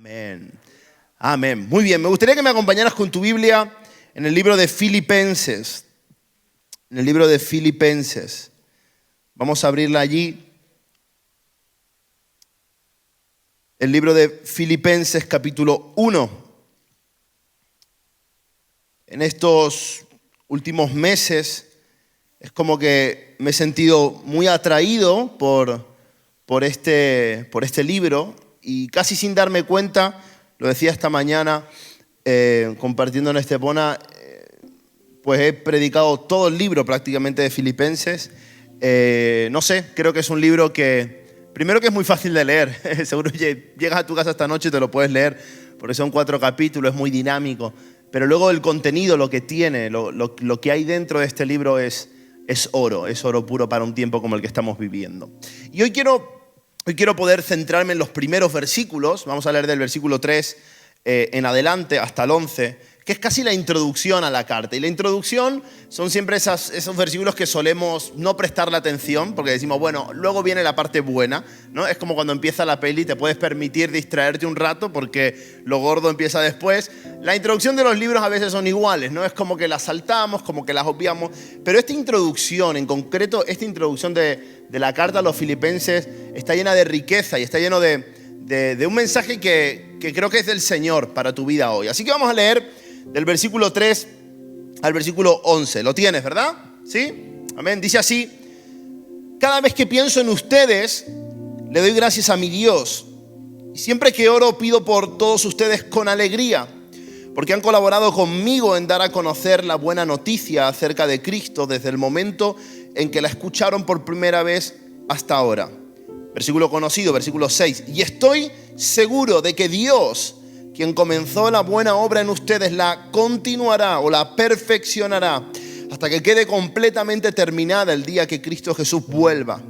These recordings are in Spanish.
Amén. Amén. Muy bien, me gustaría que me acompañaras con tu Biblia en el libro de Filipenses. En el libro de Filipenses. Vamos a abrirla allí. El libro de Filipenses capítulo 1. En estos últimos meses es como que me he sentido muy atraído por este libro y casi sin darme cuenta, lo decía esta mañana compartiendo en Estepona, pues he predicado todo el libro prácticamente de Filipenses. No sé, creo que es un libro que, primero que es muy fácil de leer, seguro que llegas a tu casa esta noche y te lo puedes leer, porque son 4 capítulos, es muy dinámico, pero luego el contenido, lo que tiene, lo que hay dentro de este libro es oro puro para un tiempo como el que estamos viviendo. Y hoy quiero poder centrarme en los primeros versículos. Vamos a leer del versículo 3 en adelante hasta el 11, que es casi la introducción a la carta. Y la introducción son siempre esos versículos que solemos no prestarle atención, porque decimos, bueno, luego viene la parte buena, ¿no? Es como cuando empieza la peli, te puedes permitir distraerte un rato porque lo gordo empieza después. La introducción de los libros a veces son iguales, ¿no? Es como que las saltamos, como que las obviamos, pero esta introducción, en concreto, esta introducción de la carta a los filipenses está llena de riqueza y está lleno de un mensaje que creo que es del Señor para tu vida hoy. Así que vamos a leer del versículo 3 al versículo 11. ¿Lo tienes, verdad? ¿Sí? Amén. Dice así: cada vez que pienso en ustedes, le doy gracias a mi Dios. Y siempre que oro, pido por todos ustedes con alegría, porque han colaborado conmigo en dar a conocer la buena noticia acerca de Cristo desde el momento en que la escucharon por primera vez hasta ahora. Versículo conocido, versículo 6. Y estoy seguro de que Dios, quien comenzó la buena obra en ustedes, la continuará o la perfeccionará hasta que quede completamente terminada el día que Cristo Jesús vuelva.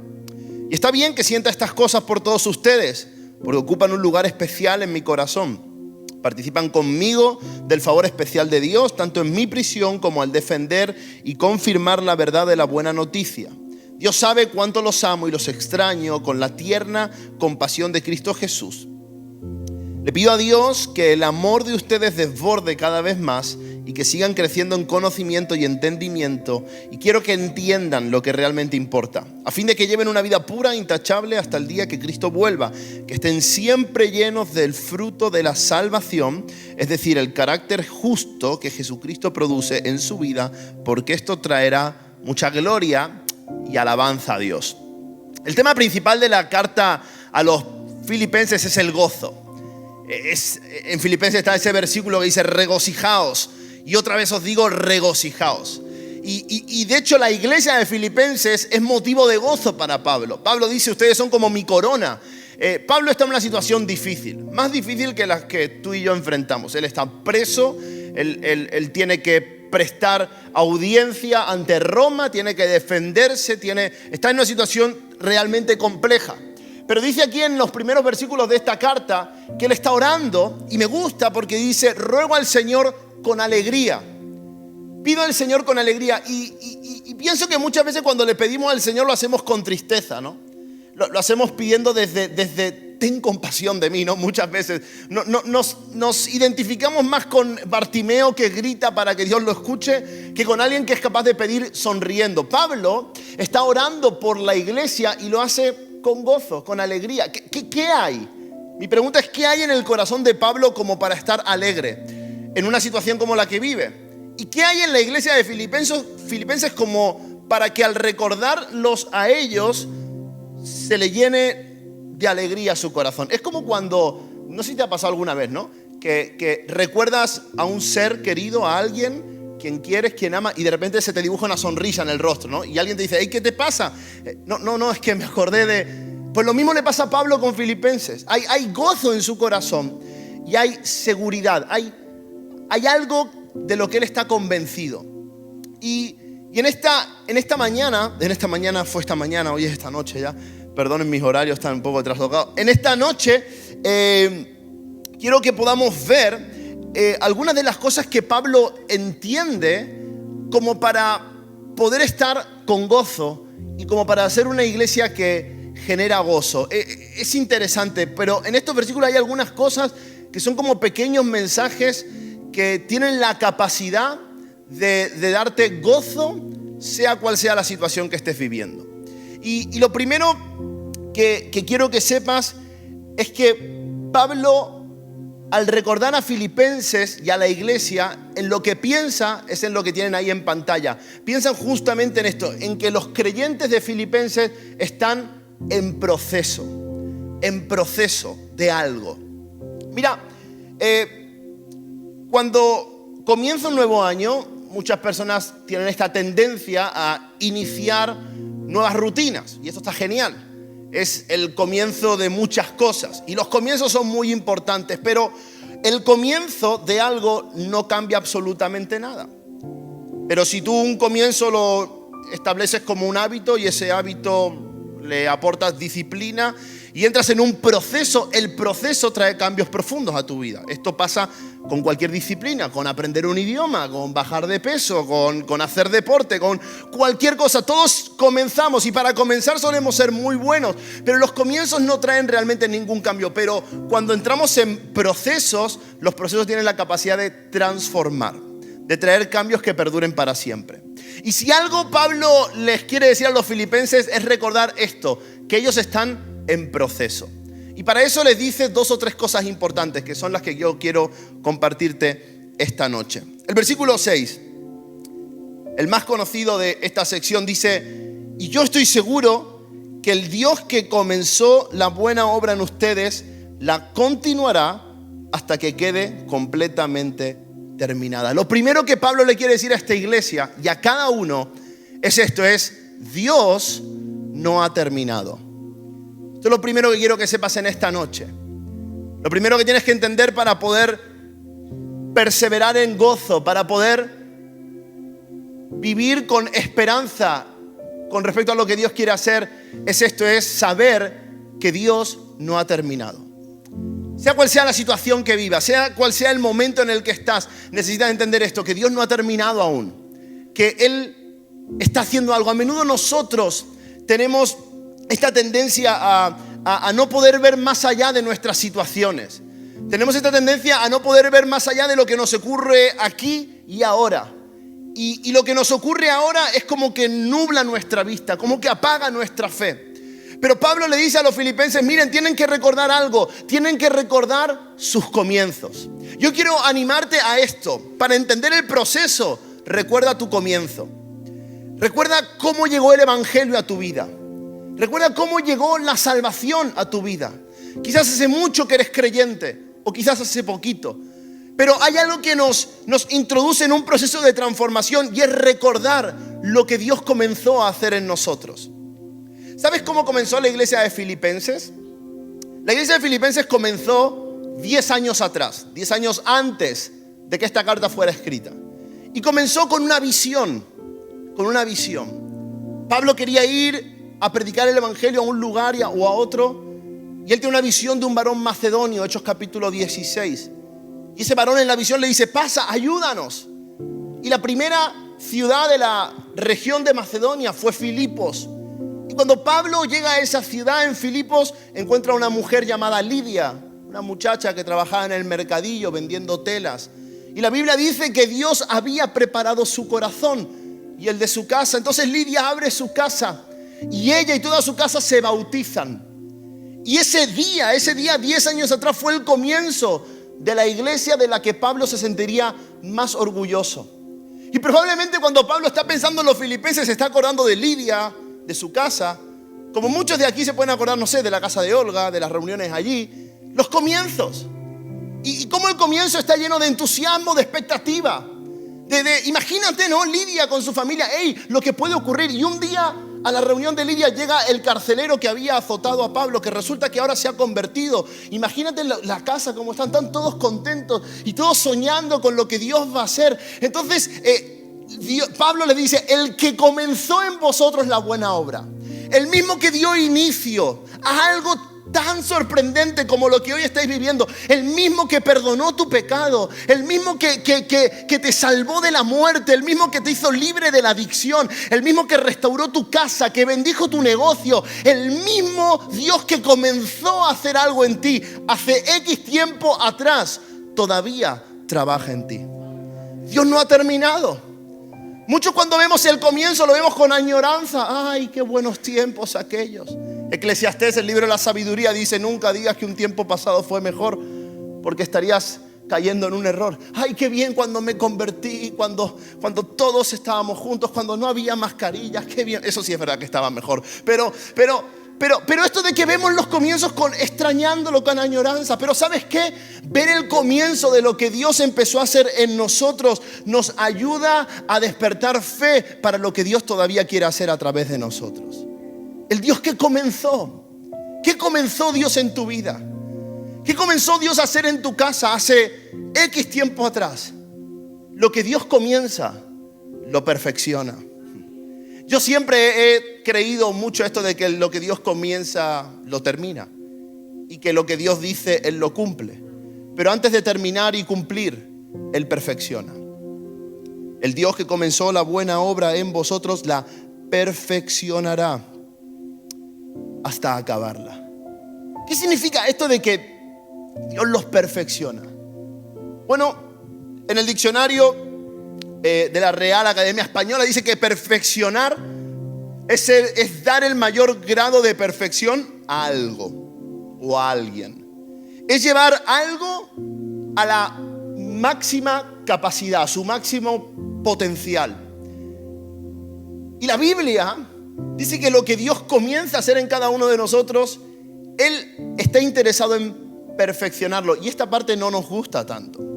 Y está bien que sienta estas cosas por todos ustedes, porque ocupan un lugar especial en mi corazón. Participan conmigo del favor especial de Dios, tanto en mi prisión como al defender y confirmar la verdad de la buena noticia. Dios sabe cuánto los amo y los extraño con la tierna compasión de Cristo Jesús. Le pido a Dios que el amor de ustedes desborde cada vez más y que sigan creciendo en conocimiento y entendimiento, y quiero que entiendan lo que realmente importa, a fin de que lleven una vida pura e intachable hasta el día que Cristo vuelva, que estén siempre llenos del fruto de la salvación, es decir, el carácter justo que Jesucristo produce en su vida, porque esto traerá mucha gloria y alabanza a Dios. El tema principal de la carta a los filipenses es el gozo. En Filipenses está ese versículo que dice regocijaos, y otra vez os digo regocijaos. Y de hecho la iglesia de Filipenses es motivo de gozo para Pablo. Pablo dice, ustedes son como mi corona. Pablo está en una situación difícil, más difícil que las que tú y yo enfrentamos. Él está preso, él tiene que prestar audiencia ante Roma, tiene que defenderse, está en una situación realmente compleja. Pero dice aquí en los primeros versículos de esta carta que él está orando, y me gusta porque dice, ruego al Señor con alegría. Pido al Señor con alegría. Y pienso que muchas veces cuando le pedimos al Señor lo hacemos con tristeza, ¿no? Lo hacemos pidiendo desde ten compasión de mí, ¿no? Muchas veces nos identificamos más con Bartimeo, que grita para que Dios lo escuche, que con alguien que es capaz de pedir sonriendo. Pablo está orando por la iglesia y lo hace con gozo, con alegría. ¿Qué hay? Mi pregunta es, ¿qué hay en el corazón de Pablo como para estar alegre en una situación como la que vive? ¿Y qué hay en la iglesia de Filipenses como para que al recordarlos a ellos se le llene de alegría su corazón? Es como cuando, no sé si te ha pasado alguna vez, ¿no? Que recuerdas a un ser querido, a alguien quien quieres, quien ama, y de repente se te dibuja una sonrisa en el rostro, ¿no? Y alguien te dice, hey, ¿qué te pasa? No, es que me acordé de... Pues lo mismo le pasa a Pablo con Filipenses. Hay gozo en su corazón y hay seguridad, hay algo de lo que él está convencido. Y en esta mañana, fue esta mañana, hoy es esta noche ya, perdonen mis horarios, están un poco trastocados. En esta noche quiero que podamos ver algunas de las cosas que Pablo entiende como para poder estar con gozo y como para hacer una iglesia que genera gozo. Es interesante, pero en estos versículos hay algunas cosas que son como pequeños mensajes que tienen la capacidad de darte gozo, sea cual sea la situación que estés viviendo. Y lo primero que quiero que sepas es que Pablo, al recordar a Filipenses y a la iglesia, en lo que piensa es en lo que tienen ahí en pantalla. Piensan justamente en esto, en que los creyentes de Filipenses están en proceso de algo. Mira, cuando comienza un nuevo año, muchas personas tienen esta tendencia a iniciar nuevas rutinas, y esto está genial. Es el comienzo de muchas cosas, y los comienzos son muy importantes, pero el comienzo de algo no cambia absolutamente nada. Pero si tú un comienzo lo estableces como un hábito y ese hábito le aportas disciplina y entras en un proceso, el proceso trae cambios profundos a tu vida. Esto pasa con cualquier disciplina, con aprender un idioma, con bajar de peso, con hacer deporte, con cualquier cosa. Todos comenzamos y para comenzar solemos ser muy buenos, pero los comienzos no traen realmente ningún cambio. Pero cuando entramos en procesos, los procesos tienen la capacidad de transformar, de traer cambios que perduren para siempre. Y si algo Pablo les quiere decir a los filipenses es recordar esto, que ellos están en proceso. Y para eso les dice 2 o 3 cosas importantes, que son las que yo quiero compartirte esta noche. El versículo 6, el más conocido de esta sección, dice: y yo estoy seguro que el Dios que comenzó la buena obra en ustedes la continuará hasta que quede completamente terminada. Lo primero que Pablo le quiere decir a esta iglesia y a cada uno es esto, es: Dios no ha terminado. Esto es lo primero que quiero que sepas en esta noche. Lo primero que tienes que entender para poder perseverar en gozo, para poder vivir con esperanza con respecto a lo que Dios quiere hacer, es esto, es saber que Dios no ha terminado. Sea cual sea la situación que vivas, sea cual sea el momento en el que estás, necesitas entender esto, que Dios no ha terminado aún, que Él está haciendo algo. A menudo nosotros tenemos esta tendencia a no poder ver más allá de nuestras situaciones. Tenemos esta tendencia a no poder ver más allá de lo que nos ocurre aquí y ahora. Y lo que nos ocurre ahora es como que nubla nuestra vista, como que apaga nuestra fe. Pero Pablo le dice a los filipenses, miren, tienen que recordar algo, tienen que recordar sus comienzos. Yo quiero animarte a esto, para entender el proceso, recuerda tu comienzo. Recuerda cómo llegó el evangelio a tu vida. Recuerda cómo llegó la salvación a tu vida. Quizás hace mucho que eres creyente, o quizás hace poquito. Pero hay algo que nos introduce en un proceso de transformación, y es recordar lo que Dios comenzó a hacer en nosotros. ¿Sabes cómo comenzó la iglesia de Filipenses? La iglesia de Filipenses comenzó 10 años atrás, 10 años antes de que esta carta fuera escrita. Y comenzó con una visión, Pablo quería ir a predicar el evangelio a un lugar o a otro, y él tiene una visión de un varón macedonio, Hechos capítulo 16. Y ese varón en la visión le dice, pasa, ayúdanos. Y la primera ciudad de la región de Macedonia fue Filipos. Y cuando Pablo llega a esa ciudad en Filipos, encuentra a una mujer llamada Lidia, una muchacha que trabajaba en el mercadillo vendiendo telas. Y la Biblia dice que Dios había preparado su corazón y el de su casa. Entonces Lidia abre su casa y ella y toda su casa se bautizan. Y ese día 10 años atrás, fue el comienzo de la iglesia de la que Pablo se sentiría más orgulloso. Y probablemente cuando Pablo está pensando en los filipenses, se está acordando de Lidia, de su casa, como muchos de aquí se pueden acordar, no sé, de la casa de Olga, de las reuniones allí, los comienzos. Y cómo el comienzo está lleno de entusiasmo, de expectativa. Imagínate, ¿no? Lidia con su familia, lo que puede ocurrir. Y un día a la reunión de Lidia llega el carcelero que había azotado a Pablo, que resulta que ahora se ha convertido. Imagínate la casa, como están todos contentos y todos soñando con lo que Dios va a hacer. Entonces, Pablo le dice, el que comenzó en vosotros la buena obra, el mismo que dio inicio a algo tan sorprendente como lo que hoy estáis viviendo, el mismo que perdonó tu pecado, el mismo que te salvó de la muerte, el mismo que te hizo libre de la adicción, el mismo que restauró tu casa, que bendijo tu negocio, el mismo Dios que comenzó a hacer algo en ti hace X tiempo atrás, todavía trabaja en ti. Dios no ha terminado. Muchos cuando vemos el comienzo lo vemos con añoranza. ¡Ay, qué buenos tiempos aquellos! Eclesiastés, el libro de la sabiduría, dice: nunca digas que un tiempo pasado fue mejor, porque estarías cayendo en un error. ¡Ay, qué bien cuando me convertí! Cuando todos estábamos juntos, cuando no había mascarillas, ¡qué bien! Eso sí es verdad que estaba mejor. Pero esto de que vemos los comienzos extrañándolo con añoranza. Pero ¿sabes qué? Ver el comienzo de lo que Dios empezó a hacer en nosotros nos ayuda a despertar fe para lo que Dios todavía quiere hacer a través de nosotros. El Dios que comenzó. ¿Qué comenzó Dios en tu vida? ¿Qué comenzó Dios a hacer en tu casa hace X tiempo atrás? Lo que Dios comienza, lo perfecciona. Yo siempre he creído mucho esto de que lo que Dios comienza, lo termina. Y que lo que Dios dice, Él lo cumple. Pero antes de terminar y cumplir, Él perfecciona. El Dios que comenzó la buena obra en vosotros, la perfeccionará hasta acabarla. ¿Qué significa esto de que Dios los perfecciona? Bueno, en el diccionario de la Real Academia Española dice que perfeccionar es dar el mayor grado de perfección a algo o a alguien. Es llevar algo a la máxima capacidad, su máximo potencial. Y la Biblia dice que lo que Dios comienza a hacer en cada uno de nosotros, Él está interesado en perfeccionarlo. Y esta parte no nos gusta tanto.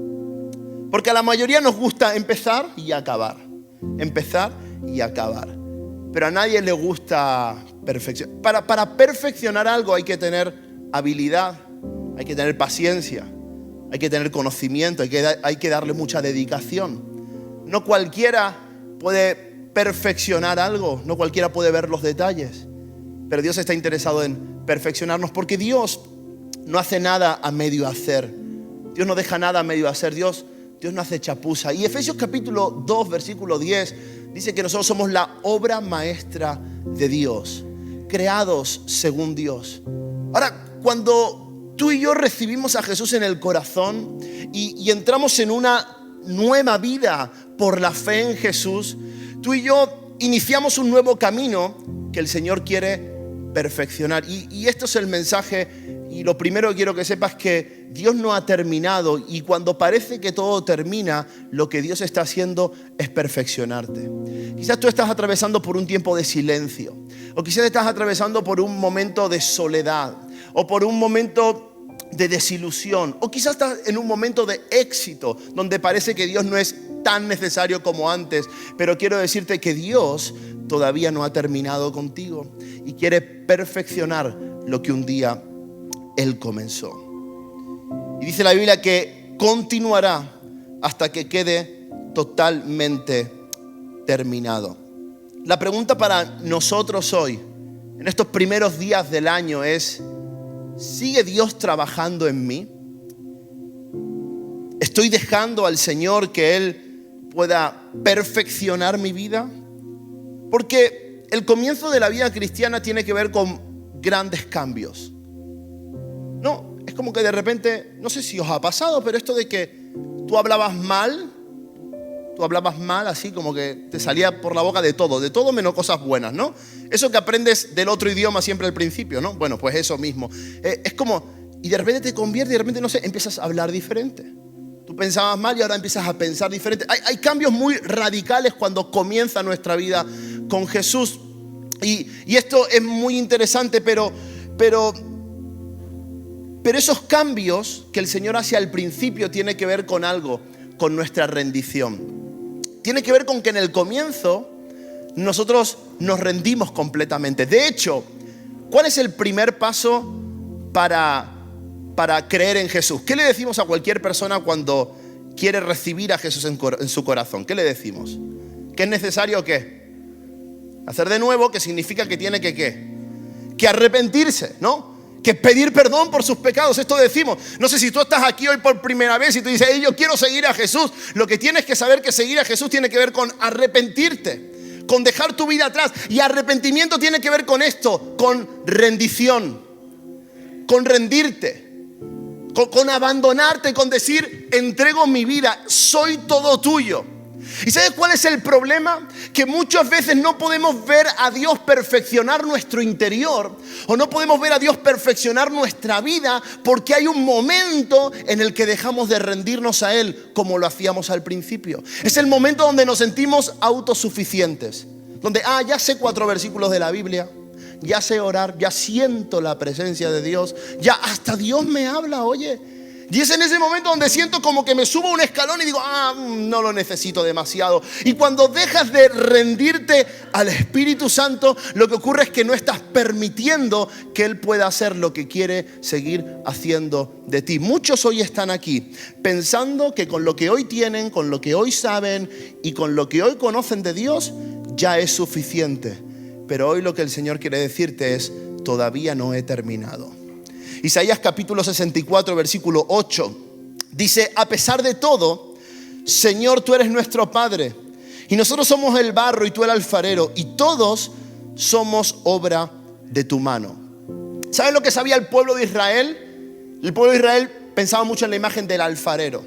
Porque a la mayoría nos gusta empezar y acabar. Empezar y acabar. Pero a nadie le gusta perfeccionar. Para perfeccionar algo hay que tener habilidad, hay que tener paciencia, hay que tener conocimiento, hay que darle mucha dedicación. No cualquiera puede perfeccionar algo, no cualquiera puede ver los detalles. Pero Dios está interesado en perfeccionarnos porque Dios no hace nada a medio hacer. Dios no deja nada a medio hacer. Dios no hace chapuza. Y Efesios capítulo 2, versículo 10 dice que nosotros somos la obra maestra de Dios, creados según Dios. Ahora, cuando tú y yo recibimos a Jesús en el corazón y entramos en una nueva vida por la fe en Jesús, tú y yo iniciamos un nuevo camino que el Señor quiere perfeccionar. Y esto es el mensaje. Y lo primero que quiero que sepas es que Dios no ha terminado, y cuando parece que todo termina, lo que Dios está haciendo es perfeccionarte. Quizás tú estás atravesando por un tiempo de silencio, o quizás estás atravesando por un momento de soledad, o por un momento de desilusión, o quizás estás en un momento de éxito donde parece que Dios no es tan necesario como antes. Pero quiero decirte que Dios todavía no ha terminado contigo y quiere perfeccionar lo que un día Él comenzó. Y dice la Biblia que continuará hasta que quede totalmente terminado. La pregunta para nosotros hoy, en estos primeros días del año, es: ¿sigue Dios trabajando en mí? ¿Estoy dejando al Señor que Él pueda perfeccionar mi vida? Porque el comienzo de la vida cristiana tiene que ver con grandes cambios. No, es como que de repente, no sé si os ha pasado, pero esto de que tú hablabas mal así, como que te salía por la boca de todo menos cosas buenas, ¿no? Eso que aprendes del otro idioma siempre al principio, ¿no? Bueno, pues eso mismo. Es como, y de repente te convierte, y de repente, no sé, empiezas a hablar diferente. Tú pensabas mal y ahora empiezas a pensar diferente. Hay cambios muy radicales cuando comienza nuestra vida con Jesús. Y esto es muy interesante, pero esos cambios que el Señor hace al principio tiene que ver con algo, con nuestra rendición. Tiene que ver con que en el comienzo nosotros nos rendimos completamente. De hecho, ¿cuál es el primer paso para creer en Jesús? ¿Qué le decimos a cualquier persona cuando quiere recibir a Jesús en su corazón? ¿Qué le decimos? ¿Que es necesario qué? Hacer de nuevo, que significa que tiene que ¿qué? Que arrepentirse, ¿no? que pedir perdón por sus pecados. Esto decimos. No sé si tú estás aquí hoy por primera vez y tú dices, yo quiero seguir a Jesús. Lo que tienes que saber que seguir a Jesús tiene que ver con arrepentirte, con dejar tu vida atrás. Y arrepentimiento tiene que ver con esto, con rendición, con rendirte, con abandonarte, con decir, entrego mi vida, soy todo tuyo. ¿Y sabes cuál es el problema? Que muchas veces no podemos ver a Dios perfeccionar nuestro interior, o no podemos ver a Dios perfeccionar nuestra vida, porque hay un momento en el que dejamos de rendirnos a Él como lo hacíamos al principio. Es el momento donde nos sentimos autosuficientes, donde ya sé 4 versículos de la Biblia, ya sé orar, ya siento la presencia de Dios, ya hasta Dios me habla, oye. Y es en ese momento donde siento como que me subo un escalón y digo, no lo necesito demasiado. Y cuando dejas de rendirte al Espíritu Santo, lo que ocurre es que no estás permitiendo que Él pueda hacer lo que quiere seguir haciendo de ti. Muchos hoy están aquí pensando que con lo que hoy tienen, con lo que hoy saben y con lo que hoy conocen de Dios, ya es suficiente. Pero hoy lo que el Señor quiere decirte es, todavía no he terminado. Isaías capítulo 64, versículo 8, dice, a pesar de todo, Señor, tú eres nuestro Padre, y nosotros somos el barro y tú el alfarero, y todos somos obra de tu mano. ¿Sabes lo que sabía el pueblo de Israel? El pueblo de Israel pensaba mucho en la imagen del alfarero.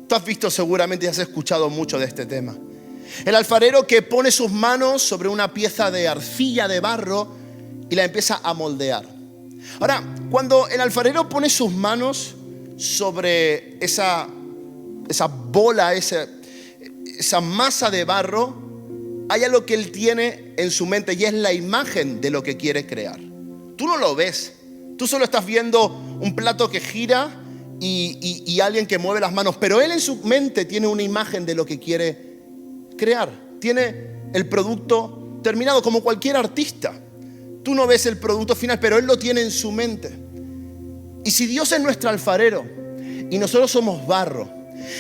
Tú has visto seguramente y has escuchado mucho de este tema. El alfarero que pone sus manos sobre una pieza de arcilla, de barro, y la empieza a moldear. Ahora, cuando el alfarero pone sus manos sobre esa bola, esa masa de barro, hay algo que él tiene en su mente y es la imagen de lo que quiere crear. Tú no lo ves, tú solo estás viendo un plato que gira y alguien que mueve las manos, pero él en su mente tiene una imagen de lo que quiere crear. Tiene el producto terminado, como cualquier artista. Tú no ves el producto final, pero Él lo tiene en su mente. Y si Dios es nuestro alfarero y nosotros somos barro,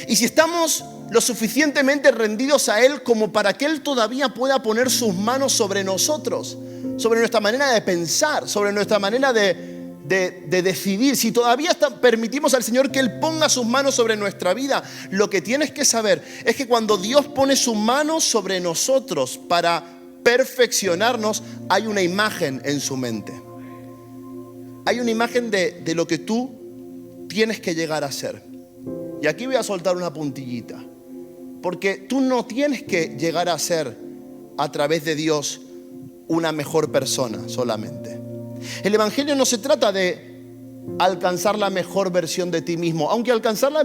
y si estamos lo suficientemente rendidos a Él como para que Él todavía pueda poner sus manos sobre nosotros, sobre nuestra manera de pensar, sobre nuestra manera de decidir, si todavía permitimos al Señor que Él ponga sus manos sobre nuestra vida, lo que tienes que saber es que cuando Dios pone sus manos sobre nosotros para perfeccionarnos, hay una imagen en su mente. Hay una imagen de lo que tú tienes que llegar a ser. Y aquí voy a soltar una puntillita, porque tú no tienes que llegar a ser a través de Dios una mejor persona solamente. El evangelio no se trata de alcanzar la mejor versión de ti mismo, aunque alcanzar la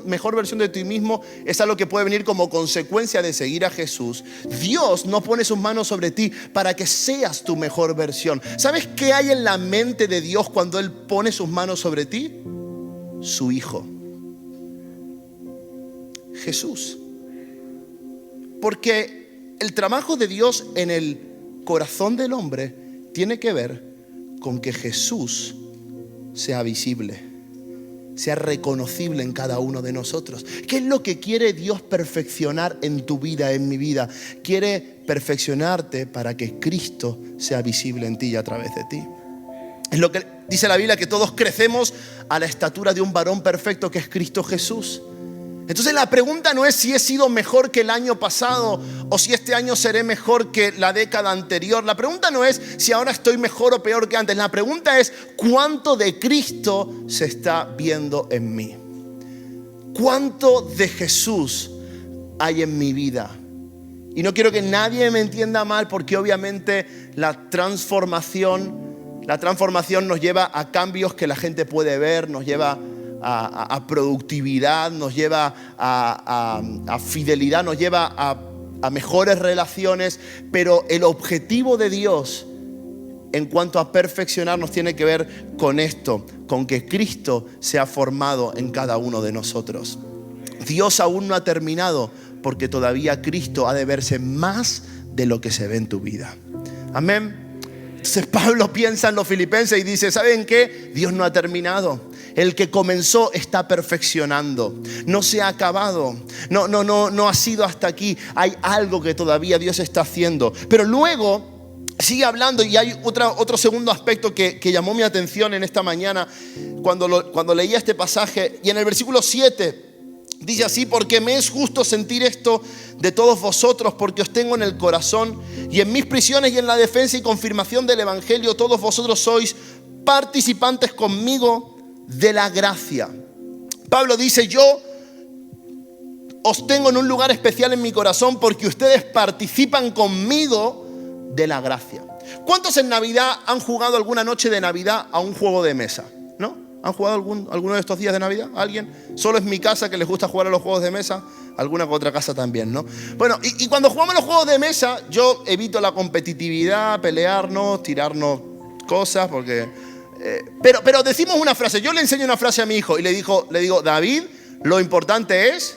mejor versión de ti mismo es algo que puede venir como consecuencia de seguir a Jesús. Dios no pone sus manos sobre ti para que seas tu mejor versión. ¿Sabes qué hay en la mente de Dios cuando Él pone sus manos sobre ti? Su Hijo, Jesús. Porque el trabajo de Dios en el corazón del hombre tiene que ver con que Jesús sea visible, sea reconocible en cada uno de nosotros. ¿Qué es lo que quiere Dios perfeccionar en tu vida, en mi vida? Quiere perfeccionarte para que Cristo sea visible en ti y a través de ti. Es lo que dice la Biblia, que todos crecemos a la estatura de un varón perfecto que es Cristo Jesús. Entonces la pregunta no es si he sido mejor que el año pasado o si este año seré mejor que la década anterior. La pregunta no es si ahora estoy mejor o peor que antes. La pregunta es cuánto de Cristo se está viendo en mí. ¿Cuánto de Jesús hay en mi vida? Y no quiero que nadie me entienda mal, porque obviamente la transformación nos lleva a cambios que la gente puede ver, nos lleva a productividad, nos lleva a fidelidad, nos lleva a mejores relaciones, pero el objetivo de Dios en cuanto a perfeccionarnos tiene que ver con esto, con que Cristo sea formado en cada uno de nosotros. Dios aún no ha terminado, porque todavía Cristo ha de verse más de lo que se ve en tu vida. Amén. Entonces Pablo piensa en los filipenses y dice, ¿saben qué? Dios no ha terminado. El que comenzó está perfeccionando. No se ha acabado. No ha sido hasta aquí. Hay algo que todavía Dios está haciendo. Pero luego sigue hablando y hay otro segundo aspecto que llamó mi atención en esta mañana cuando leía este pasaje. Y en el versículo 7 dice así: porque me es justo sentir esto de todos vosotros, porque os tengo en el corazón, y en mis prisiones y en la defensa y confirmación del evangelio, todos vosotros sois participantes conmigo de la gracia. Pablo dice: yo os tengo en un lugar especial en mi corazón porque ustedes participan conmigo de la gracia. ¿Cuántos en Navidad han jugado alguna noche de Navidad a un juego de mesa? ¿No? ¿Han jugado alguno de estos días de Navidad? ¿Alguien? Solo es mi casa que les gusta jugar a los juegos de mesa. Alguna que otra casa también, ¿no? Bueno, y cuando jugamos los juegos de mesa, yo evito la competitividad, pelearnos, tirarnos cosas, porque... pero decimos una frase. Yo le enseño una frase a mi hijo y le digo: David, lo importante es...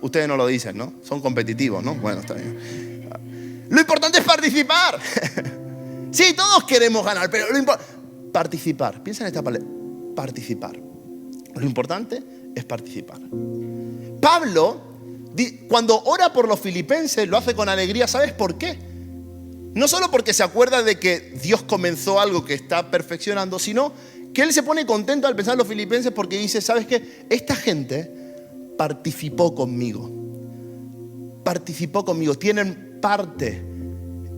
Ustedes no lo dicen, ¿no? Son competitivos, ¿no? Bueno, está bien. Lo importante es participar. Sí, todos queremos ganar, pero participar. Piensa en esta palabra: participar. Lo importante es participar. Pablo, cuando ora por los filipenses, lo hace con alegría. ¿Sabes por qué? No solo porque se acuerda de que Dios comenzó algo que está perfeccionando, sino que él se pone contento al pensar en los filipenses porque dice: ¿sabes qué? Esta gente participó conmigo. Participó conmigo. Tienen parte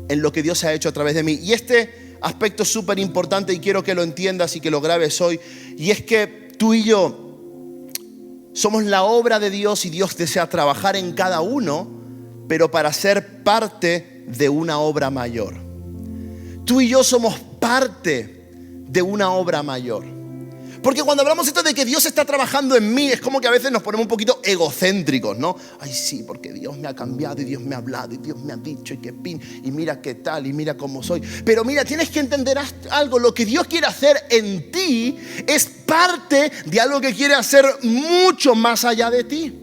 en lo que Dios ha hecho a través de mí. Y este aspecto es súper importante y quiero que lo entiendas y que lo grabes hoy. Y es que tú y yo somos la obra de Dios y Dios desea trabajar en cada uno, pero para ser parte de una obra mayor. Tú y yo somos parte de una obra mayor. Porque cuando hablamos esto de que Dios está trabajando en mí, es como que a veces nos ponemos un poquito egocéntricos, ¿no? Ay, sí, porque Dios me ha cambiado y Dios me ha hablado y Dios me ha dicho y qué pin, y mira qué tal y mira cómo soy. Pero mira, tienes que entender algo. Lo que Dios quiere hacer en ti es parte de algo que quiere hacer mucho más allá de ti.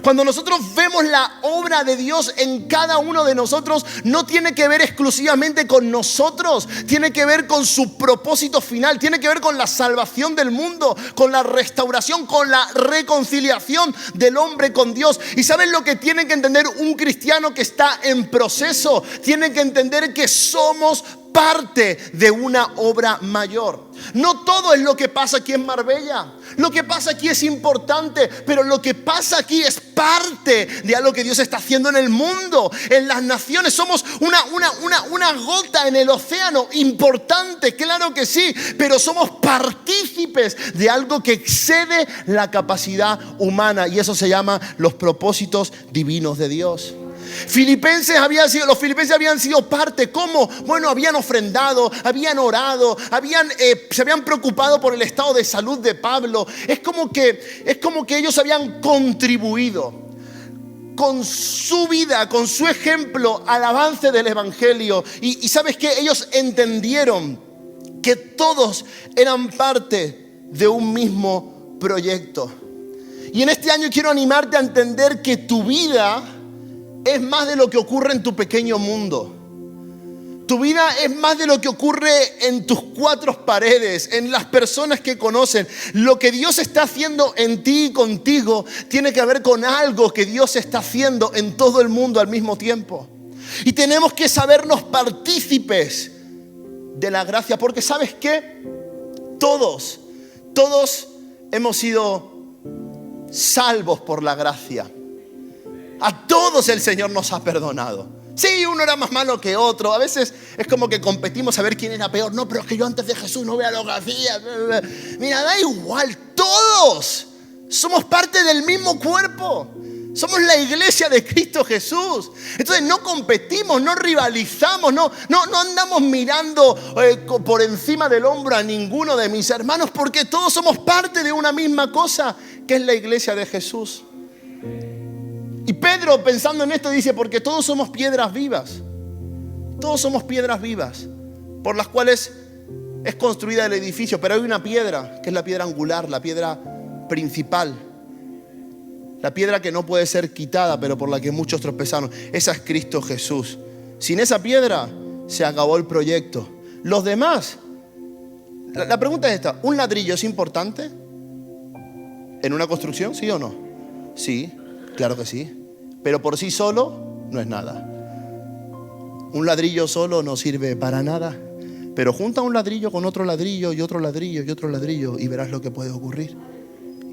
Cuando nosotros vemos la obra de Dios en cada uno de nosotros, no tiene que ver exclusivamente con nosotros, tiene que ver con su propósito final, tiene que ver con la salvación del mundo, con la restauración, con la reconciliación del hombre con Dios. ¿Y saben lo que tiene que entender un cristiano que está en proceso? Tiene que entender que somos parte de una obra mayor. No todo es lo que pasa aquí en Marbella. Lo que pasa aquí es importante, pero lo que pasa aquí es parte de algo que Dios está haciendo en el mundo, en las naciones. Somos una gota en el océano, importante, claro que sí, pero somos partícipes de algo que excede la capacidad humana, y eso se llama los propósitos divinos de Dios. Los filipenses habían sido parte. ¿Cómo? Bueno, habían ofrendado, habían orado, se habían preocupado por el estado de salud de Pablo. Es como que ellos habían contribuido con su vida, con su ejemplo, al avance del evangelio. Y ¿sabes qué? Ellos entendieron que todos eran parte de un mismo proyecto. Y en este año quiero animarte a entender que tu vida es más de lo que ocurre en tu pequeño mundo. Tu vida es más de lo que ocurre en tus cuatro paredes, en las personas que conocen. Lo que Dios está haciendo en ti y contigo tiene que ver con algo que Dios está haciendo en todo el mundo al mismo tiempo. Y tenemos que sabernos partícipes de la gracia, porque ¿sabes qué? Todos hemos sido salvos por la gracia. A todos el Señor nos ha perdonado. Sí, uno era más malo que otro. A veces es como que competimos a ver quién era peor. No, pero es que yo antes de Jesús no vea lo que hacía. Mira, da igual. Todos somos parte del mismo cuerpo. Somos la iglesia de Cristo Jesús. Entonces no competimos, no rivalizamos, no andamos mirando por encima del hombro a ninguno de mis hermanos, porque todos somos parte de una misma cosa, que es la iglesia de Jesús. Y Pedro, pensando en esto, dice: porque todos somos piedras vivas. Todos somos piedras vivas por las cuales es construida el edificio. Pero hay una piedra, que es la piedra angular, la piedra principal. La piedra que no puede ser quitada, pero por la que muchos tropezaron. Esa es Cristo Jesús. Sin esa piedra se acabó el proyecto. Los demás, la pregunta es esta: ¿un ladrillo es importante en una construcción? ¿Sí o no? Sí. Claro que sí, pero por sí solo no es nada. Un ladrillo solo no sirve para nada, pero junta un ladrillo con otro ladrillo y otro ladrillo y otro ladrillo y verás lo que puede ocurrir.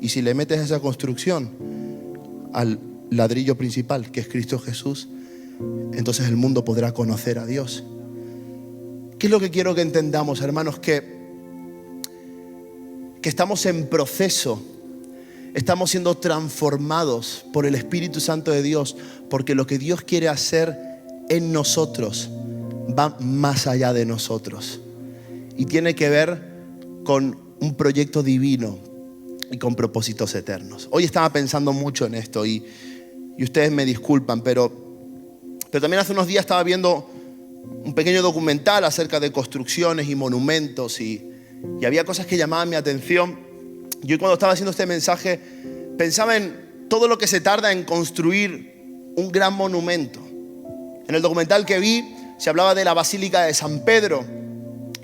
Y si le metes esa construcción al ladrillo principal, que es Cristo Jesús, entonces el mundo podrá conocer a Dios. ¿Qué es lo que quiero que entendamos, hermanos? Que estamos en proceso, estamos siendo transformados por el Espíritu Santo de Dios, porque lo que Dios quiere hacer en nosotros va más allá de nosotros y tiene que ver con un proyecto divino y con propósitos eternos. Hoy estaba pensando mucho en esto y ustedes me disculpan, pero también hace unos días estaba viendo un pequeño documental acerca de construcciones y monumentos y había cosas que llamaban mi atención. Yo cuando estaba haciendo este mensaje pensaba en todo lo que se tarda en construir un gran monumento. En el documental que vi se hablaba de la Basílica de San Pedro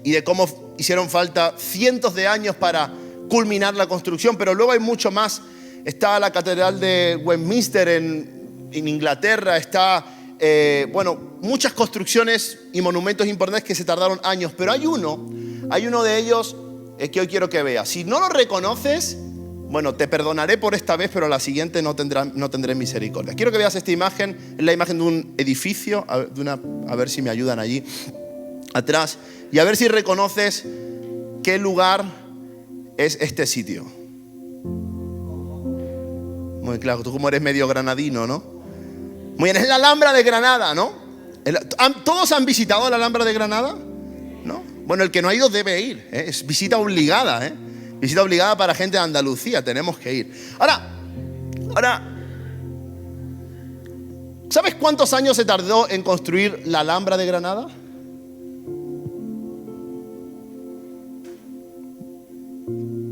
y de cómo hicieron falta cientos de años para culminar la construcción, pero luego hay mucho más. Está la Catedral de Westminster en Inglaterra, está muchas construcciones y monumentos importantes que se tardaron años, pero hay uno de ellos que hoy quiero que veas. Si no lo reconoces, bueno, te perdonaré por esta vez, pero la siguiente no tendré misericordia. Quiero que veas esta imagen, es la imagen de un edificio, a ver si me ayudan allí atrás, y a ver si reconoces qué lugar es este sitio. Muy claro, tú como eres medio granadino, ¿no? Muy bien, es la Alhambra de Granada, ¿no? ¿Todos han visitado la Alhambra de Granada? ¿No? Bueno, el que no ha ido debe ir, ¿eh? Es visita obligada, ¿eh? Visita obligada para gente de Andalucía, tenemos que ir. Ahora, ¿sabes cuántos años se tardó en construir la Alhambra de Granada?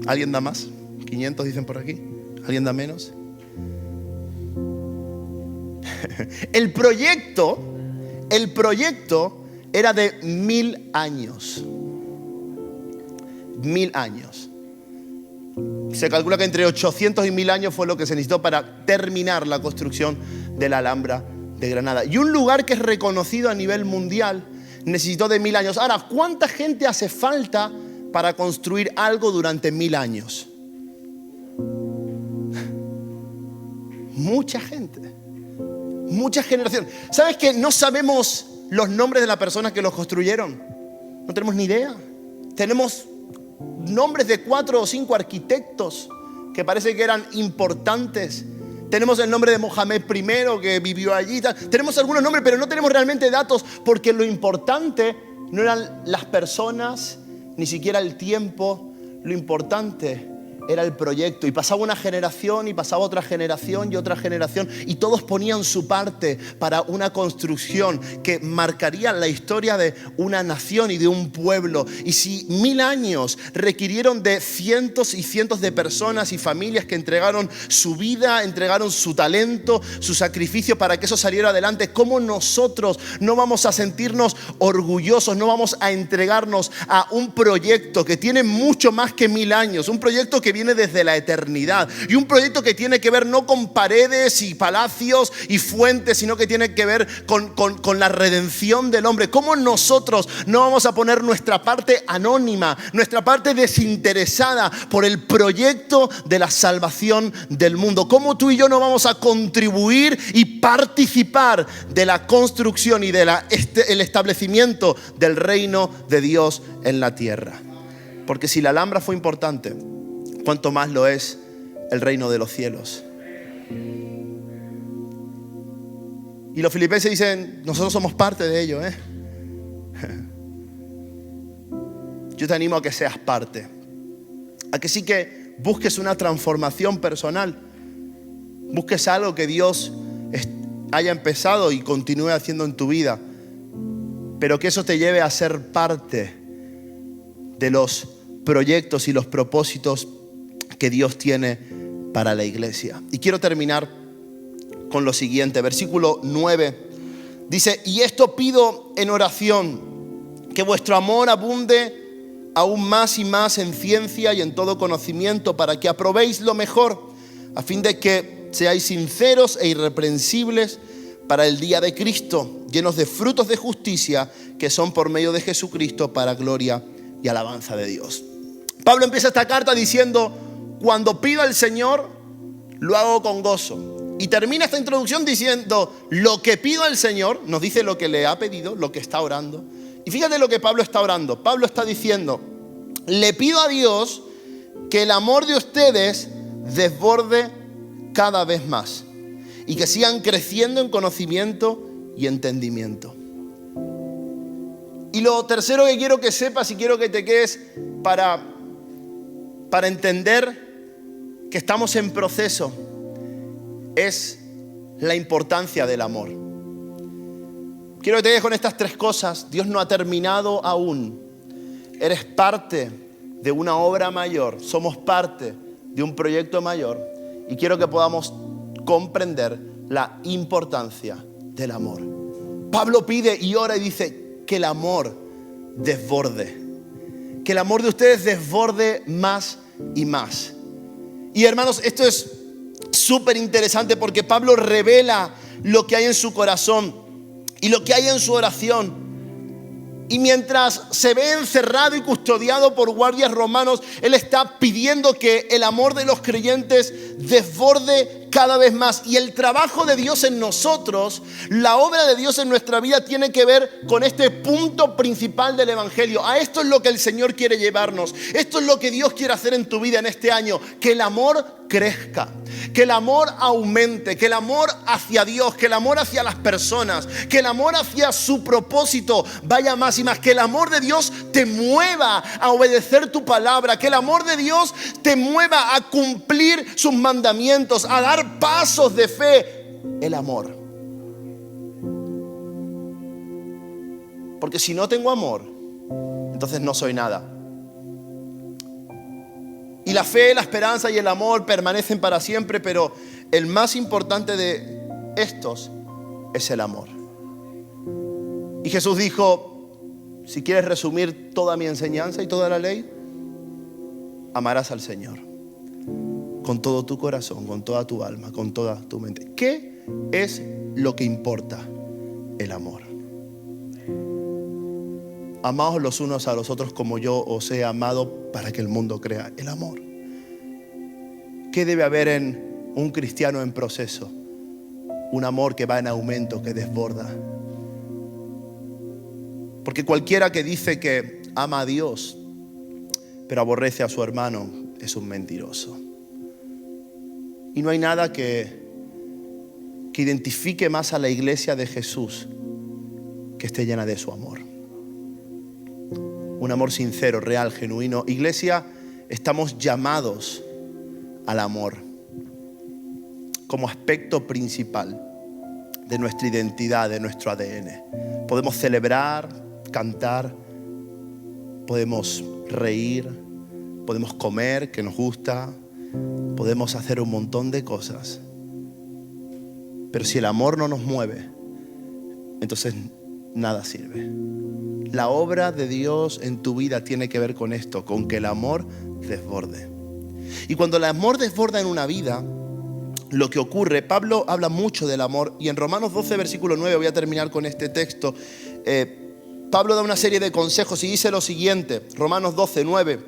¿Alguien da más? 500 dicen por aquí. ¿Alguien da menos? El proyecto era de 1000 años. 1000 años. Se calcula que entre 800 y 1000 años fue lo que se necesitó para terminar la construcción de la Alhambra de Granada. Y un lugar que es reconocido a nivel mundial necesitó de 1000 años. Ahora, ¿cuánta gente hace falta para construir algo durante 1000 años? Mucha gente. Muchas generaciones. ¿Sabes que no sabemos los nombres de las personas que los construyeron? No tenemos ni idea. Tenemos nombres de 4 o 5 arquitectos que parece que eran importantes. Tenemos el nombre de Mohamed I que vivió allí. Tenemos algunos nombres, pero no tenemos realmente datos, porque lo importante no eran las personas, ni siquiera el tiempo. Lo importante era el proyecto. Y pasaba una generación y pasaba otra generación y otra generación, y todos ponían su parte para una construcción que marcaría la historia de una nación y de un pueblo. Y si 1000 años requirieron de cientos y cientos de personas y familias que entregaron su vida, entregaron su talento, su sacrificio para que eso saliera adelante, ¿cómo nosotros no vamos a sentirnos orgullosos, no vamos a entregarnos a un proyecto que tiene mucho más que 1000 años, un proyecto que viene desde la eternidad, y un proyecto que tiene que ver no con paredes y palacios y fuentes, sino que tiene que ver con la redención del hombre? ¿Cómo nosotros no vamos a poner nuestra parte anónima, nuestra parte desinteresada por el proyecto de la salvación del mundo? ¿Cómo tú y yo no vamos a contribuir y participar de la construcción y de el establecimiento del reino de Dios en la tierra? Porque si la Alhambra fue importante, cuánto más lo es el reino de los cielos. Y los filipenses dicen, nosotros somos parte de ello, ¿eh? Yo te animo a que seas parte, a que sí que busques una transformación personal, busques algo que Dios haya empezado y continúe haciendo en tu vida, pero que eso te lleve a ser parte de los proyectos y los propósitos que Dios tiene para la iglesia. Y quiero terminar con lo siguiente, versículo 9. Dice, y esto pido en oración, que vuestro amor abunde aún más y más en ciencia y en todo conocimiento, para que aprobéis lo mejor, a fin de que seáis sinceros e irreprensibles para el día de Cristo, llenos de frutos de justicia que son por medio de Jesucristo para gloria y alabanza de Dios. Pablo empieza esta carta diciendo: cuando pido al Señor, lo hago con gozo. Y termina esta introducción diciendo: lo que pido al Señor, nos dice lo que le ha pedido, lo que está orando. Y fíjate lo que Pablo está orando. Pablo está diciendo: le pido a Dios que el amor de ustedes desborde cada vez más y que sigan creciendo en conocimiento y entendimiento. Y lo tercero que quiero que sepas y quiero que te quedes para entender que estamos en proceso es la importancia del amor. Quiero que te quedes con estas tres cosas. Dios no ha terminado aún. Eres parte de una obra mayor. Somos parte de un proyecto mayor. Y quiero que podamos comprender la importancia del amor. Pablo pide y ora y dice que el amor desborde. Que el amor de ustedes desborde más y más. Y hermanos, esto es súper interesante porque Pablo revela lo que hay en su corazón y lo que hay en su oración. Y mientras se ve encerrado y custodiado por guardias romanos, él está pidiendo que el amor de los creyentes desborde cada vez más. Y el trabajo de Dios en nosotros, la obra de Dios en nuestra vida tiene que ver con este punto principal del Evangelio. A esto es lo que el Señor quiere llevarnos. Esto es lo que Dios quiere hacer en tu vida en este año. Que el amor crezca, que el amor aumente, que el amor hacia Dios, que el amor hacia las personas, que el amor hacia su propósito vaya más y más, que el amor de Dios te mueva a obedecer tu palabra, que el amor de Dios te mueva a cumplir sus mandamientos, a dar pasos de fe. El amor. Porque si no tengo amor, entonces no soy nada. Y la fe, la esperanza y el amor permanecen para siempre, pero el más importante de estos es el amor. Y Jesús dijo: si quieres resumir toda mi enseñanza y toda la ley, amarás al Señor con todo tu corazón, con toda tu alma, con toda tu mente. ¿Qué es lo que importa? El amor. Amaos los unos a los otros como yo os he amado, para que el mundo crea. El amor. ¿Qué debe haber en un cristiano en proceso? Un amor que va en aumento, que desborda. Porque cualquiera que dice que ama a Dios, pero aborrece a su hermano, es un mentiroso. Y no hay nada que identifique más a la iglesia de Jesús que esté llena de su amor. Un amor sincero, real, genuino. Iglesia, estamos llamados al amor como aspecto principal de nuestra identidad, de nuestro ADN. Podemos celebrar, cantar, podemos reír, podemos comer, que nos gusta, podemos hacer un montón de cosas. Pero si el amor no nos mueve, entonces nada sirve. La obra de Dios en tu vida tiene que ver con esto, con que el amor desborde. Y cuando el amor desborda en una vida, lo que ocurre, Pablo habla mucho del amor, y en Romanos 12, versículo 9, voy a terminar con este texto. Pablo da una serie de consejos y dice lo siguiente, Romanos 12, 9.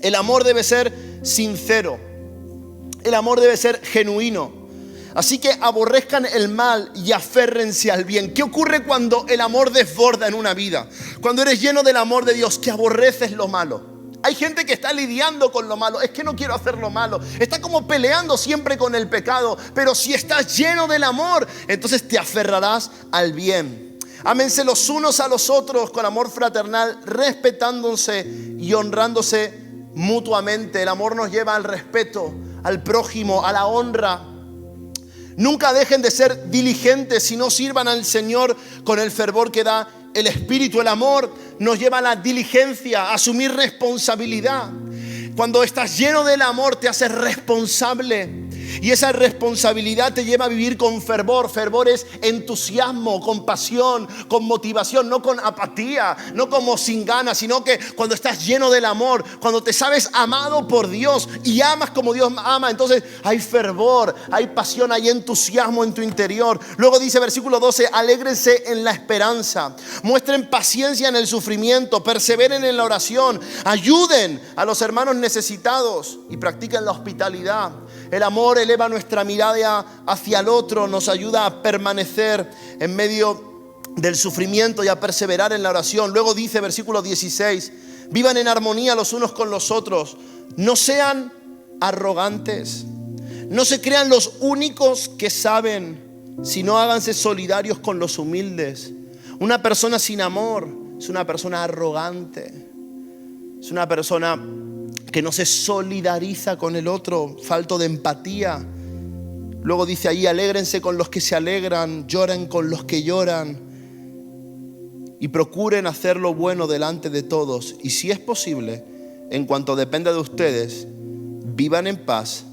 El amor debe ser sincero, el amor debe ser genuino. Así que aborrezcan el mal y aférrense al bien. ¿Qué ocurre cuando el amor desborda en una vida? Cuando eres lleno del amor de Dios, que aborreces lo malo. Hay gente que está lidiando con lo malo. Es que no quiero hacer lo malo. Está como peleando siempre con el pecado. Pero si estás lleno del amor, entonces te aferrarás al bien. Ámense los unos a los otros con amor fraternal, respetándose y honrándose mutuamente. El amor nos lleva al respeto, al prójimo, a la honra. Nunca dejen de ser diligentes, sino sirvan al Señor con el fervor que da el Espíritu. El amor nos lleva a la diligencia, a asumir responsabilidad. Cuando estás lleno del amor, te haces responsable. Y esa responsabilidad te lleva a vivir con fervor. Fervor es entusiasmo, con pasión, con motivación, no con apatía, no como sin ganas, sino que cuando estás lleno del amor, cuando te sabes amado por Dios y amas como Dios ama, entonces hay fervor, hay pasión, hay entusiasmo en tu interior. Luego dice versículo 12, alégrense en la esperanza, muestren paciencia en el sufrimiento, perseveren en la oración, ayuden a los hermanos necesitados y practiquen la hospitalidad. El amor eleva nuestra mirada hacia el otro, nos ayuda a permanecer en medio del sufrimiento y a perseverar en la oración. Luego dice versículo 16, vivan en armonía los unos con los otros, no sean arrogantes, no se crean los únicos que saben, sino háganse solidarios con los humildes. Una persona sin amor es una persona arrogante, es una persona que no se solidariza con el otro, falto de empatía. Luego dice ahí, alégrense con los que se alegran, lloren con los que lloran y procuren hacer lo bueno delante de todos. Y si es posible, en cuanto dependa de ustedes, vivan en paz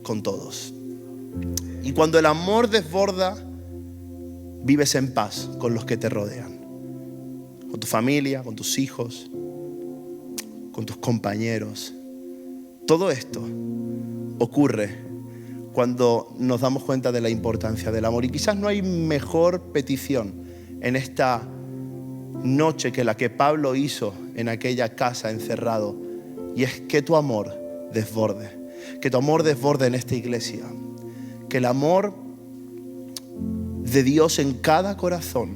con todos. Y cuando el amor desborda, vives en paz con los que te rodean, con tu familia, con tus hijos, con tus compañeros. Todo esto ocurre cuando nos damos cuenta de la importancia del amor. Y quizás no hay mejor petición en esta noche que la que Pablo hizo en aquella casa encerrado. Y es que tu amor desborde. Que tu amor desborde en esta iglesia. Que el amor de Dios en cada corazón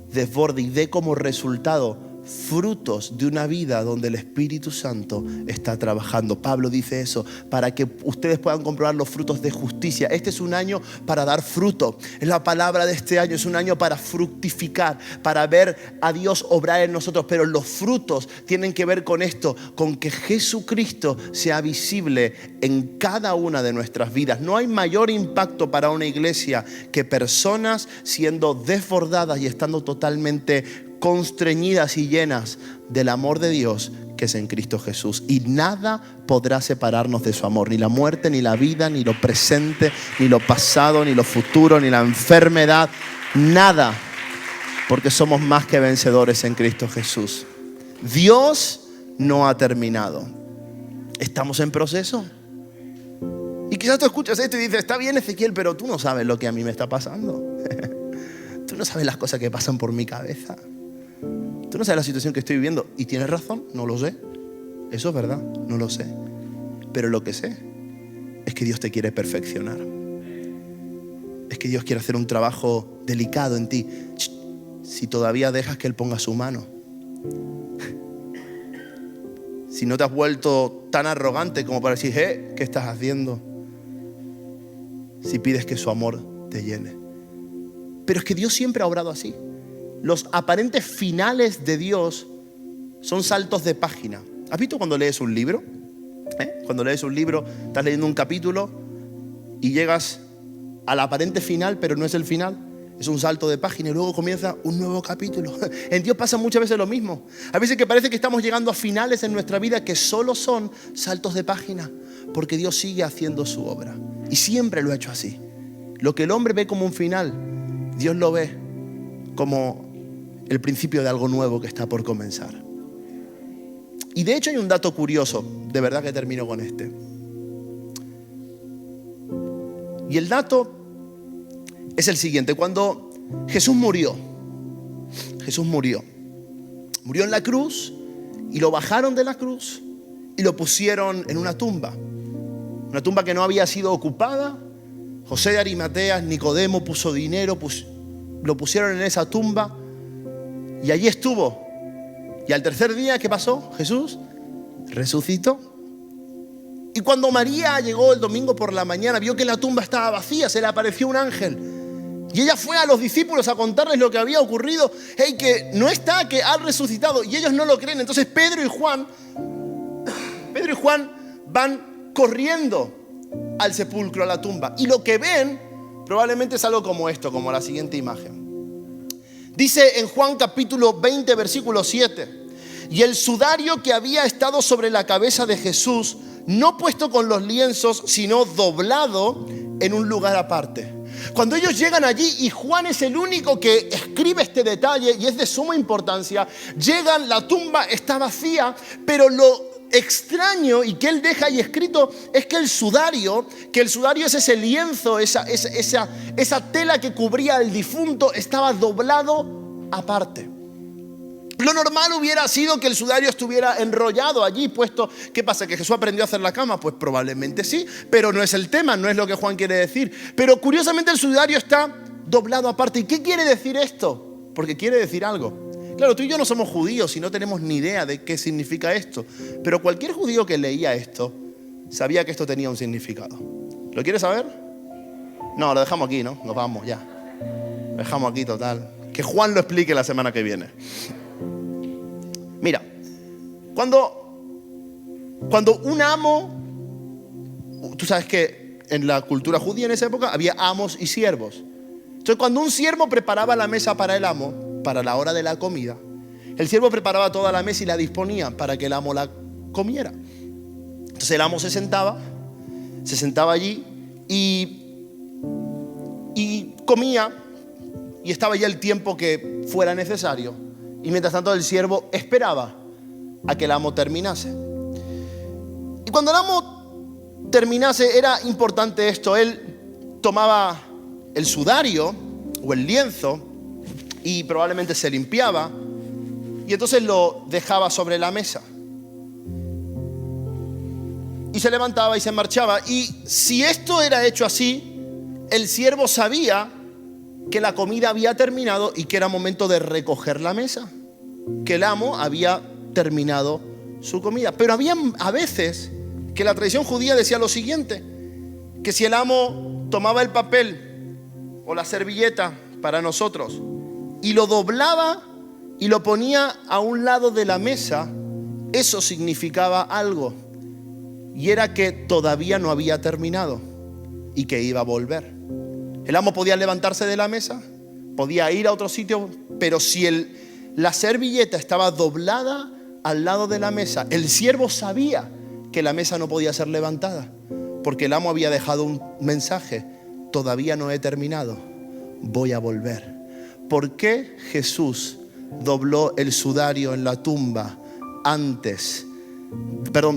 desborde y dé como resultado frutos de una vida donde el Espíritu Santo está trabajando. Pablo dice eso para que ustedes puedan comprobar los frutos de justicia. Este es un año para dar fruto. Es la palabra de este año. Es un año para fructificar, para ver a Dios obrar en nosotros. Pero los frutos tienen que ver con esto, con que Jesucristo sea visible en cada una de nuestras vidas. No hay mayor impacto para una iglesia que personas siendo desbordadas y estando totalmente constreñidas y llenas del amor de Dios que es en Cristo Jesús. Y nada podrá separarnos de su amor, ni la muerte, ni la vida, ni lo presente, ni lo pasado, ni lo futuro, ni la enfermedad, nada, porque somos más que vencedores en Cristo Jesús. Dios no ha terminado. Estamos en proceso. Y quizás tú escuchas esto y dices, está bien, Ezequiel, pero tú no sabes lo que a mí me está pasando. Tú no sabes las cosas que pasan por mi cabeza. Tú no sabes la situación que estoy viviendo. Y tienes razón, no lo sé. Eso es verdad, no lo sé. Pero lo que sé es que Dios te quiere perfeccionar. Es que Dios quiere hacer un trabajo delicado en ti. Si todavía dejas que Él ponga su mano. Si no te has vuelto tan arrogante como para decir, ¿qué estás haciendo? Si pides que su amor te llene. Pero es que Dios siempre ha obrado así. Los aparentes finales de Dios son saltos de página. ¿Has visto cuando lees un libro? Cuando lees un libro, estás leyendo un capítulo y llegas al aparente final, pero no es el final. Es un salto de página y luego comienza un nuevo capítulo. En Dios pasa muchas veces lo mismo. A veces que parece que estamos llegando a finales en nuestra vida que solo son saltos de página, porque Dios sigue haciendo su obra. Y siempre lo ha hecho así. Lo que el hombre ve como un final, Dios lo ve como el principio de algo nuevo que está por comenzar. Y de hecho hay un dato curioso, de verdad que termino con este. Y el dato es el siguiente. Cuando Jesús murió en la cruz y lo bajaron de la cruz y lo pusieron en una tumba que no había sido ocupada. José de Arimatea, Nicodemo puso dinero, lo pusieron en esa tumba y allí estuvo. Y al tercer día, ¿qué pasó? Jesús resucitó. Y cuando María llegó el domingo por la mañana, vio que la tumba estaba vacía, se le apareció un ángel. Y ella fue a los discípulos a contarles lo que había ocurrido. Hey, que no está, que ha resucitado. Y ellos no lo creen. Entonces Pedro y Juan van corriendo al sepulcro, a la tumba. Y lo que ven probablemente es algo como esto, como la siguiente imagen. Dice en Juan capítulo 20, versículo 7. Y el sudario que había estado sobre la cabeza de Jesús no puesto con los lienzos, sino doblado en un lugar aparte. Cuando ellos llegan allí y Juan es el único que escribe este detalle y es de suma importancia, llegan, la tumba está vacía, pero lo extraño y que él deja ahí escrito es que el sudario es ese lienzo, esa tela que cubría al difunto, estaba doblado aparte. Lo normal hubiera sido que el sudario estuviera enrollado allí, puesto. ¿Qué pasa? ¿Que Jesús aprendió a hacer la cama? Pues probablemente sí, pero no es el tema, no es lo que Juan quiere decir. Pero curiosamente el sudario está doblado aparte. ¿Y qué quiere decir esto? Porque quiere decir algo. Claro, tú y yo no somos judíos y no tenemos ni idea de qué significa esto. Pero cualquier judío que leía esto sabía que esto tenía un significado. ¿Lo quieres saber? No, lo dejamos aquí, ¿no? Nos vamos ya. Lo dejamos aquí total. Que Juan lo explique la semana que viene. Mira, cuando un amo, tú sabes que en la cultura judía en esa época había amos y siervos. Entonces cuando un siervo preparaba la mesa para el amo, para la hora de la comida, el siervo preparaba toda la mesa y la disponía para que el amo la comiera. Entonces el amo se sentaba allí y comía, y estaba ya el tiempo que fuera necesario. Y mientras tanto el siervo esperaba a que el amo terminase. Y cuando el amo terminase era importante esto. Él tomaba el sudario o el lienzo y probablemente se limpiaba y entonces lo dejaba sobre la mesa. Y se levantaba y se marchaba. Y si esto era hecho así, el siervo sabía que la comida había terminado y que era momento de recoger la mesa, que el amo había terminado su comida. Pero había a veces que la tradición judía decía lo siguiente, que si el amo tomaba el papel o la servilleta para nosotros y lo doblaba y lo ponía a un lado de la mesa, eso significaba algo, y era que todavía no había terminado y que iba a volver. El amo podía levantarse de la mesa, podía ir a otro sitio, pero si la servilleta estaba doblada al lado de la mesa, el siervo sabía que la mesa no podía ser levantada, porque el amo había dejado un mensaje: todavía no he terminado, voy a volver. ¿Por qué Jesús dobló el sudario en la tumba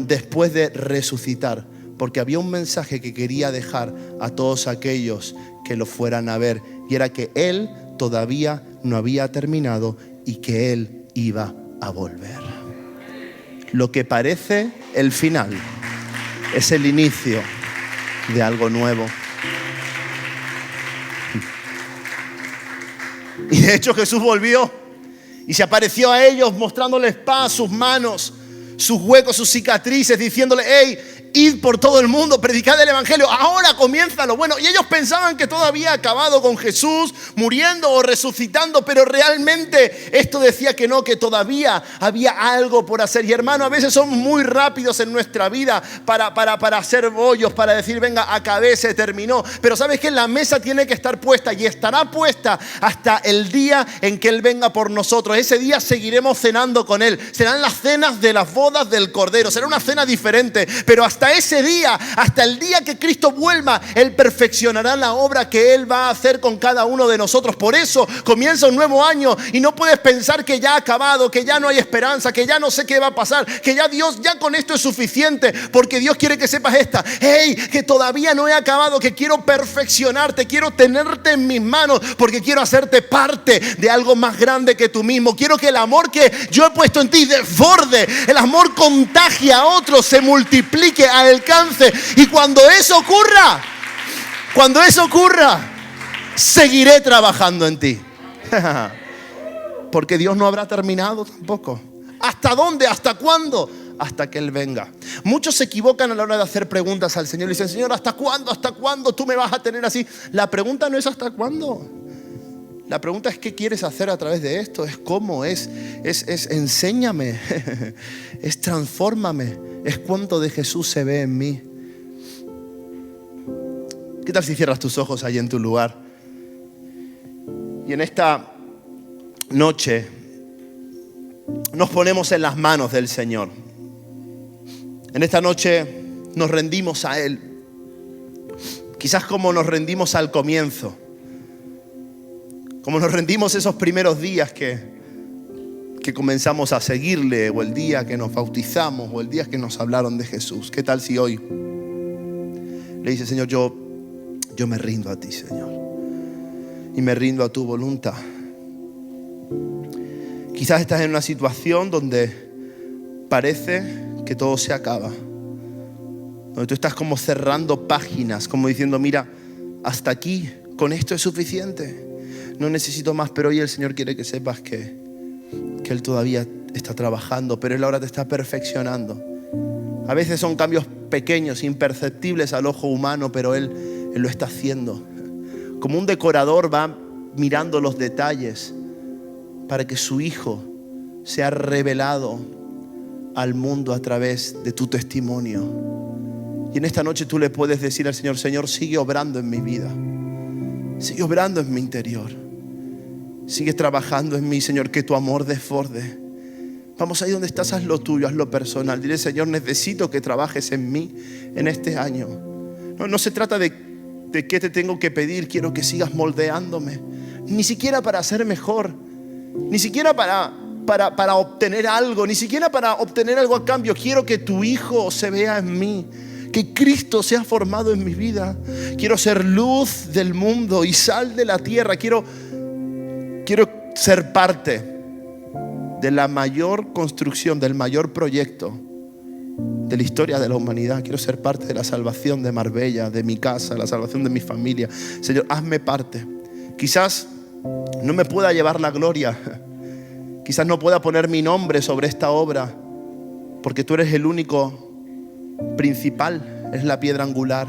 después de resucitar? Porque había un mensaje que quería dejar a todos aquellos que lo fueran a ver, y era que Él todavía no había terminado y que Él iba a volver. Lo que parece el final es el inicio de algo nuevo. Y de hecho Jesús volvió y se apareció a ellos mostrándoles paz, sus manos, sus huecos, sus cicatrices, diciéndoles: hey, id por todo el mundo, predicad el evangelio, ahora comienza lo bueno. Y ellos pensaban que todo había acabado con Jesús muriendo o resucitando, pero realmente esto decía que no, que todavía había algo por hacer. Y hermano, a veces somos muy rápidos en nuestra vida para hacer bollos, para decir: venga, acabé, se terminó. Pero sabes que la mesa tiene que estar puesta, y estará puesta hasta el día en que Él venga por nosotros. Ese día seguiremos cenando con Él. Serán las cenas de las bodas del Cordero, será una cena diferente, pero hasta ese día, hasta el día que Cristo vuelva, Él perfeccionará la obra que Él va a hacer con cada uno de nosotros. Por eso comienza un nuevo año y no puedes pensar que ya ha acabado, que ya no hay esperanza, que ya no sé qué va a pasar, que ya Dios, ya con esto es suficiente, porque Dios quiere que sepas hey, que todavía no he acabado, que quiero perfeccionarte, quiero tenerte en mis manos, porque quiero hacerte parte de algo más grande que tú mismo. Quiero que el amor que yo he puesto en ti desborde, el amor contagie a otros, se multiplique, alcance. Y cuando eso ocurra, seguiré trabajando en ti. Porque Dios no habrá terminado tampoco. ¿Hasta dónde? ¿Hasta cuándo? Hasta que Él venga. Muchos se equivocan a la hora de hacer preguntas al Señor y dicen: Señor, ¿hasta cuándo? ¿Hasta cuándo tú me vas a tener así? La pregunta no es ¿hasta cuándo? La pregunta es: ¿qué quieres hacer a través de esto? Es cómo, es enséñame, es transfórmame, es cuánto de Jesús se ve en mí. ¿Qué tal si cierras tus ojos ahí en tu lugar? Y en esta noche nos ponemos en las manos del Señor. En esta noche nos rendimos a Él. Quizás como nos rendimos al comienzo, como nos rendimos esos primeros días que comenzamos a seguirle, o el día que nos bautizamos, o el día que nos hablaron de Jesús. ¿Qué tal si hoy le dice: Señor, yo me rindo a ti, Señor, y me rindo a tu voluntad? Quizás estás en una situación donde parece que todo se acaba, donde tú estás como cerrando páginas, como diciendo: mira, hasta aquí, con esto es suficiente, no necesito más. Pero hoy el Señor quiere que sepas que Él todavía está trabajando, pero Él ahora te está perfeccionando. A veces son cambios pequeños, imperceptibles al ojo humano, pero Él lo está haciendo. Como un decorador va mirando los detalles para que su Hijo sea revelado al mundo a través de tu testimonio. Y en esta noche tú le puedes decir al Señor: Señor, sigue obrando en mi vida, sigue obrando en mi interior, sigue trabajando en mí, Señor, que tu amor desborde. Vamos, ahí donde estás, haz lo tuyo, haz lo personal. Dile: Señor, necesito que trabajes en mí en este año. No se trata de qué te tengo que pedir. Quiero que sigas moldeándome, ni siquiera para ser mejor, ni siquiera para obtener algo, ni siquiera para obtener algo a cambio. Quiero que tu Hijo se vea en mí, que Cristo sea formado en mi vida. Quiero ser luz del mundo y sal de la tierra. Quiero ser parte de la mayor construcción, del mayor proyecto de la historia de la humanidad. Quiero ser parte de la salvación de Marbella, de mi casa, la salvación de mi familia. Señor, hazme parte. Quizás no me pueda llevar la gloria, quizás no pueda poner mi nombre sobre esta obra, porque tú eres el único principal, eres la piedra angular,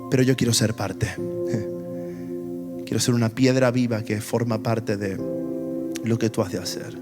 pero yo quiero ser parte. Quiero ser una piedra viva que forma parte de lo que tú has de hacer.